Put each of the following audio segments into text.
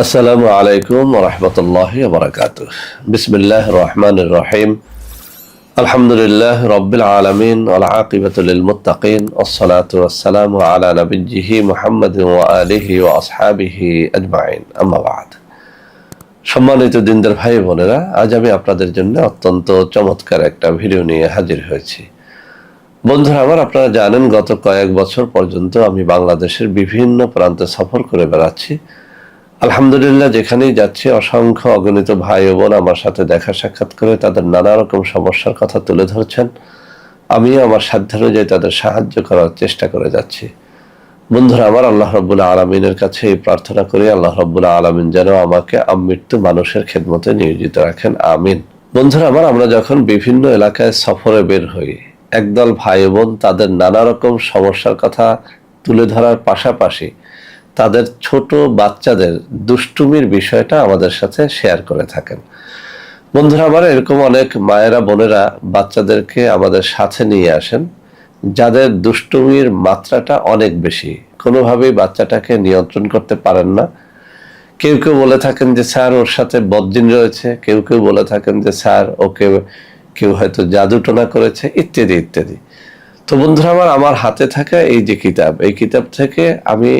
আসসালামু আলাইকুম ওয়া রাহমাতুল্লাহি ওয়া বারাকাতুহু। বিসমিল্লাহির রহমানির রহিম। আলহামদুলিল্লাহি রাব্বিল আলামিন ওয়াল আকিবাতু লিল মুত্তাকিন ওয়াসসালাতু ওয়াসসালামু আলা নাবিয়্যিহি মুহাম্মাদিন ওয়া আলিহি ওয়া আসহাবিহি আজমাইন। আম্মা বা'দ। সম্মানিত দিনদার ভাই বোনেরা, আজ আমি আপনাদের জন্য অত্যন্ত চমৎকার একটা ভিডিও নিয়ে হাজির হয়েছি। বন্ধুরা আমার, আপনারা জানেন গত কয়েক বছর পর্যন্ত আমি বাংলাদেশের বিভিন্ন প্রান্তে সফর করে বেড়াচ্ছি। আলহামদুলিল্লাহ, যেখানেই যাচ্ছি অসংখ্য অগণিত ভাই ও বোন আমার সাথে দেখা সাক্ষাৎ করে তাদের নানা রকম সমস্যার কথা তুলে ধরছেন। আমিও আমার সাধ্যানুযায়ী তাদের সাহায্য করার চেষ্টা করে যাচ্ছি। বন্ধুরা আমার, আল্লাহ রাব্বুল আলামিনের কাছে এই প্রার্থনা করি, আল্লাহ রাব্বুল আলামিন যেন আমাকে আমৃত্যু মানুষের খেদমতে নিয়োজিত রাখেন, আমিন। বন্ধুরা আমার, আমরা যখন বিভিন্ন এলাকায় সফরে বের হই, একদল ভাই বোন তাদের নানা রকম সমস্যার কথা তুলে ধরার পাশাপাশি তাদের ছোট বাচ্চাদের দুষ্টুমির বিষয়টা আমাদের সাথে শেয়ার করে থাকেন। বন্ধুরা আমার, এরকম অনেক মায়েরা বোনেরা বাচ্চাদেরকে আমাদের সাথে নিয়ে আসেন যাদের দুষ্টুমির মাত্রাটা অনেক বেশি, কোনোভাবেই বাচ্চাটাকে নিয়ন্ত্রণ করতে পারেন না। কেউ কেউ বলে থাকেন যে স্যার ওর সাথে বদজিন রয়েছে, কেউ কেউ বলে থাকেন যে স্যার ওকে কেউ হয়তো জাদুটোনা করেছে, ইত্যাদি ইত্যাদি। তো বন্ধুরা আমার, আমার হাতে থাকা এই যে কিতাব, এই কিতাব থেকে আমি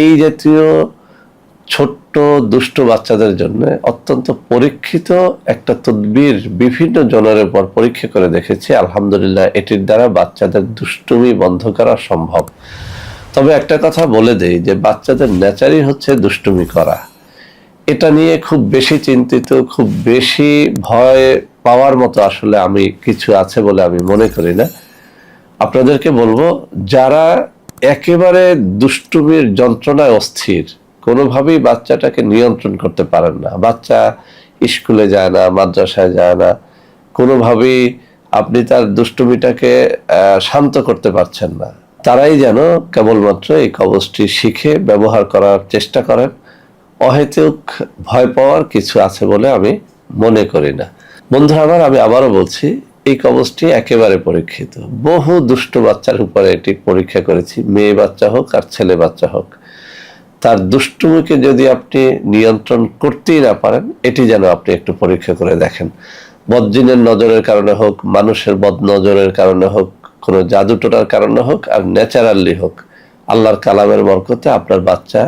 এই জাতীয় ছোট্ট দুষ্ট বাচ্চাদের জন্য অত্যন্ত পরীক্ষিত একটা তদবির বিভিন্ন জনের উপর পরীক্ষা করে দেখেছি। আলহামদুলিল্লাহ, এটির দ্বারা বাচ্চাদের দুষ্টুমি বন্ধ করা সম্ভব। তবে একটা কথা বলে দেই যে বাচ্চাদের নেচারই হচ্ছে দুষ্টুমি করা। এটা নিয়ে খুব বেশি চিন্তিত, খুব বেশি ভয় পাওয়ার মতো আসলে আমি কিছু আছে বলে আমি মনে করি না। আপনাদেরকে বলবো, যারা একেবারে দুষ্টুমির যন্ত্রণায় অস্থির, কোনোভাবেই বাচ্চাটাকে নিয়ন্ত্রণ করতে পারেন না, বাচ্চা স্কুলে যায় না, মাদ্রাসায় যায় না, কোনোভাবেই আপনি তার দুষ্টুমিটাকে শান্ত করতে পারছেন না, তারাই যেন কেবলমাত্র এই কবচটি শিখে ব্যবহার করার চেষ্টা করেন। অহেতুক ভয় পাওয়ার কিছু আছে বলে আমি মনে করি না। বন্ধুরা আমার, আমি আবারও বলছি, এই কবচটি একেবারে পরীক্ষিত। বহু দুষ্ট বাচ্চার উপরে এটি পরীক্ষা করেছি, মেয়ে বাচ্চা হোক আর ছেলে বাচ্চা হোক। তার দুষ্টুমিকে যদি আপনি নিয়ন্ত্রণ করতেই না পারেন, এটি যেন আপনি একটু পরীক্ষা করে দেখেন। বদজিনের নজরের কারণে হোক, মানুষের বদ নজরের কারণে হোক, কোনো জাদুটোনার কারণে হোক, আর ন্যাচারালি হোক, আল্লাহর কালামের বরকতে আপনার বাচ্চা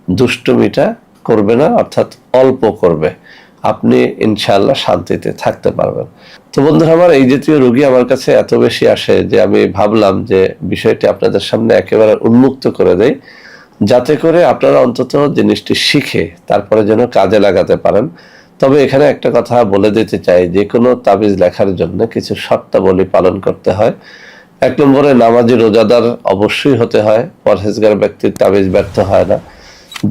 দুষ্টুমিটা করবে না, অর্থাৎ অল্প করবে। আপনি ইনশাআল্লাহ শান্তিতে থাকতে পারবেন। তো বন্ধুরা আমার, এই জাতীয় রোগী আমার কাছে এত বেশি আসে যে আমি ভাবলাম যে বিষয়টি আপনাদের সামনে একেবারে উন্মুক্ত করে দেই, যাতে করে আপনারা অন্তত জিনিসটি শিখে তারপরে যেন কাজে লাগাতে পারেন। তবে এখানে একটা কথা বলে দিতে চাই, যে কোনো তাবিজ লেখার জন্য কিছু শর্তাবলী পালন করতে হয়। 1 নম্বরে, নামাজি রোজাদার অবশ্যই হতে হয়। পরহেজগার ব্যক্তির তাবিজ ব্যর্থ হয় না।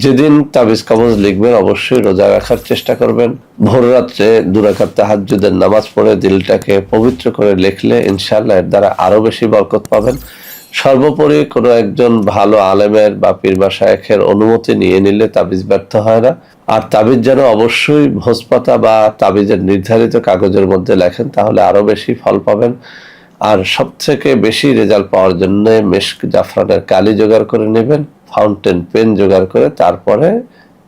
যেদিন তাবিজ কবজ লিখবেন অবশ্যই রোজা রাখার চেষ্টা করবেন। ভোর রাত্রে 2 রাকাত তাহাজ্জুদের নামাজ পড়ে দিলটাকে পবিত্র করে লিখলে ইনশাআল্লাহ এর দ্বারা আরো বেশি বরকত পাবেন। সর্বোপরি কোনো একজন ভালো আলেমের বা পীর বা শায়েখের অনুমতি নিয়ে নিলে তাবিজ ব্যর্থ হয় না। আর তাবিজ যেন অবশ্যই ভোজপাতা বা তাবিজের নির্ধারিত কাগজের মধ্যে লেখেন, তাহলে আরো বেশি ফল পাবেন। আর সবথেকে বেশি রেজাল্ট পাওয়ার জন্য মেশক জাফরানের কালি জোগাড় করে নেবেন, ফাউন্টেন পেন জোগাড় করে তারপরে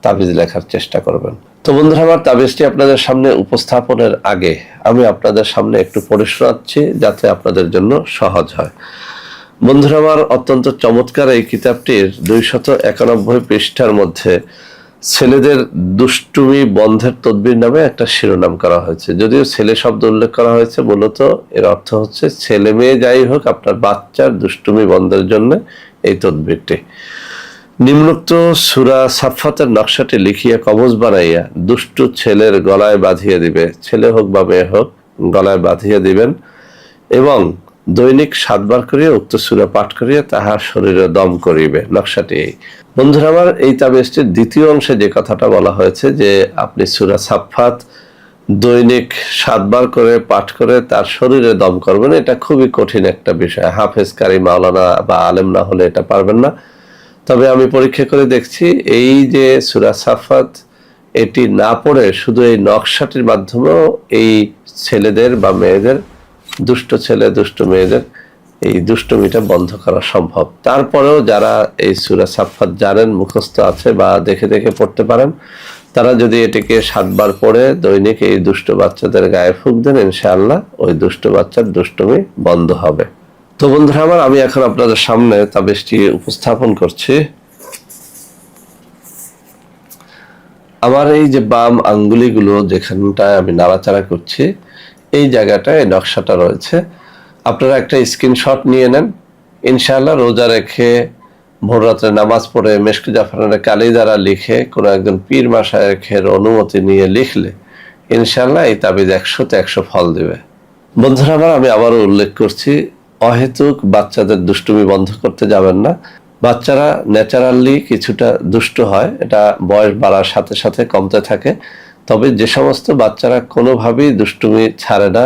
তাবিজ লেখার চেষ্টা করবেন। তো বন্ধুরা আমার, তাবিজটি আপনাদের সামনে উপস্থাপনের আগে আমি আপনাদের সামনে একটু পড়ে শোনাচ্ছি, যাতে আপনাদের জন্য সহজ হয়। বন্ধুরা আমার, অত্যন্ত চমৎকার এই কিতাবটির 291 পৃষ্ঠার মধ্যে ছেলেদের দুষ্টুমি বন্ধের তদবির নামে একটা শিরোনাম করা হয়েছে। যদিও ছেলে শব্দ উল্লেখ করা হয়েছে, মূলত এর অর্থ হচ্ছে ছেলে মেয়ে যাই হোক, আপনার বাচ্চার দুষ্টুমি বন্ধের জন্য এই তদবিরটি। নিম্নোক্ত সূরা সাফফাতের নকশাটি লিখিয়া কবজ বানাইয়া দুষ্টু ছেলের গলায় বাঁধিয়ে দিবে, ছেলে হোক বা মেয়ে হোক, গলায় বাঁধিয়ে দিবেন এবং দৈনিক 7 বার করিয়া উক্ত সূরা পাঠ করিয়া তাহার শরীরে দম করিবে। নকশাটি এই। বন্ধুরা আমার, এই তাবিজটির দ্বিতীয় অংশে যে কথাটা বলা হয়েছে যে আপনি সূরা সাফফাত দৈনিক 7 বার করে পাঠ করে তার শরীরে দম করবেন, এটা খুবই কঠিন একটা বিষয়। হাফেজ কারি মাওলানা বা আলেম না হলে এটা পারবেন না। তবে আমি পরীক্ষা করে দেখছি, এই যে সূরা সাফফাত এটি না পড়ে শুধু এই নকশাটির মাধ্যমেও এই ছেলেদের বা মেয়েদের, দুষ্ট ছেলে দুষ্ট মেয়েদের এই দুষ্টুমিটা বন্ধ করা সম্ভব। তারপরেও যারা এই সূরা সাফফাত জানেন, মুখস্থ আছে বা দেখে দেখে পড়তে পারেন, তারা যদি এটিকে 7 বার পড়ে দৈনিক এই দুষ্ট বাচ্চাদের গায়ে ফুঁক দেন, ইনশাআল্লাহ ওই দুষ্ট বাচ্চার দুষ্টুমি বন্ধ হবে। তো বন্ধুরা আমার, আমি এখন আপনাদের সামনে তাবিজটি উপস্থাপন করছি। আমার এই যে বাম আঙ্গুলিগুলো যেখানটায় আমি নাড়াচাড়া করছি, এই জায়গাটায় এই নকশাটা রয়েছে। আপনারা একটা স্ক্রিনশট নিয়ে নেন। ইনশাআল্লাহ রোজা রেখে ভোর রাত্রে নামাজ পড়ে মেশকে জাফরানের কালি দ্বারা লিখে কোনো একজন পীর মাশায়েখের অনুমতি নিয়ে লিখলে ইনশাআল্লাহ এই তাবিজ 100তে 100 ফল দেবে। বন্ধুরা আমার, আমি আবারও উল্লেখ করছি, অহেতুক বাচ্চাদের দুষ্টুমি বন্ধ করতে যাবেন না। বাচ্চারা ন্যাচারালি কিছুটা দুষ্ট হয়, এটা বয়স বাড়ার সাথে সাথে কমতে থাকে। তবে যে সমস্ত বাচ্চারা কোনোভাবেই দুষ্টুমি ছাড়ে না,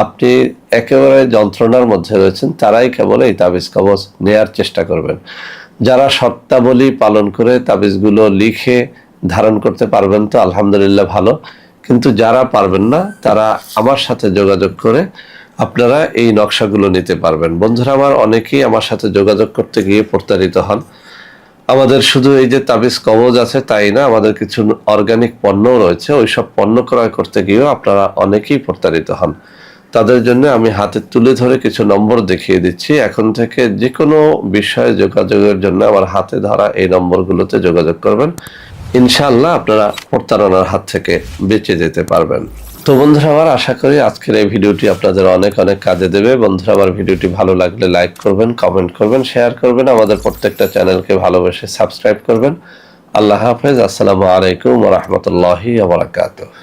আপনি একেবারে যন্ত্রণার মধ্যে রয়েছেন, তারাই কেবল এই তাবিজ কবজ নেয়ার চেষ্টা করবেন। যারা শর্তাবলী পালন করে তাবিজগুলো লিখে ধারণ করতে পারবেন তো আলহামদুলিল্লাহ ভালো, কিন্তু যারা পারবেন না তারা আমার সাথে যোগাযোগ করে আপনারা এই নকশাগুলো নিতে পারবেন। বন্ধুরা আমার, অনেকেই আমার সাথে যোগাযোগ করতে গিয়ে প্রতারিত হন। আমাদের শুধু এই যে তাবিজ কবজ আছে তাই না, আমাদের কিছু অর্গানিক পণ্যও রয়েছে, ওই সব পণ্য ক্রয় করতে গিয়েও আপনারা অনেকেই প্রতারিত হন। তাদের জন্য আমি হাতে তুলে ধরে কিছু নম্বর দেখিয়ে দিচ্ছি। এখন থেকে যে কোনো বিষয়ে যোগাযোগের জন্য আমার হাতে ধরা এই নম্বরগুলোতে যোগাযোগ করবেন। ইনশাআল্লাহ আপনারা প্রতারণার হাত থেকে বেঁচে যেতে পারবেন। তো বন্ধুরা আমার, আশা করি আজকের এই ভিডিওটি আপনাদের অনেক অনেক কাজে দেবে। বন্ধুরা আমার, ভিডিওটি ভালো লাগলে লাইক করবেন, কমেন্ট করবেন, শেয়ার করবেন, আমাদের প্রত্যেকটা চ্যানেলকে ভালোবেসে সাবস্ক্রাইব করবেন। আল্লাহ হাফেজ। আসসালামু আলাইকুম ওয়া রাহমাতুল্লাহি ওয়া বারাকাতুহু।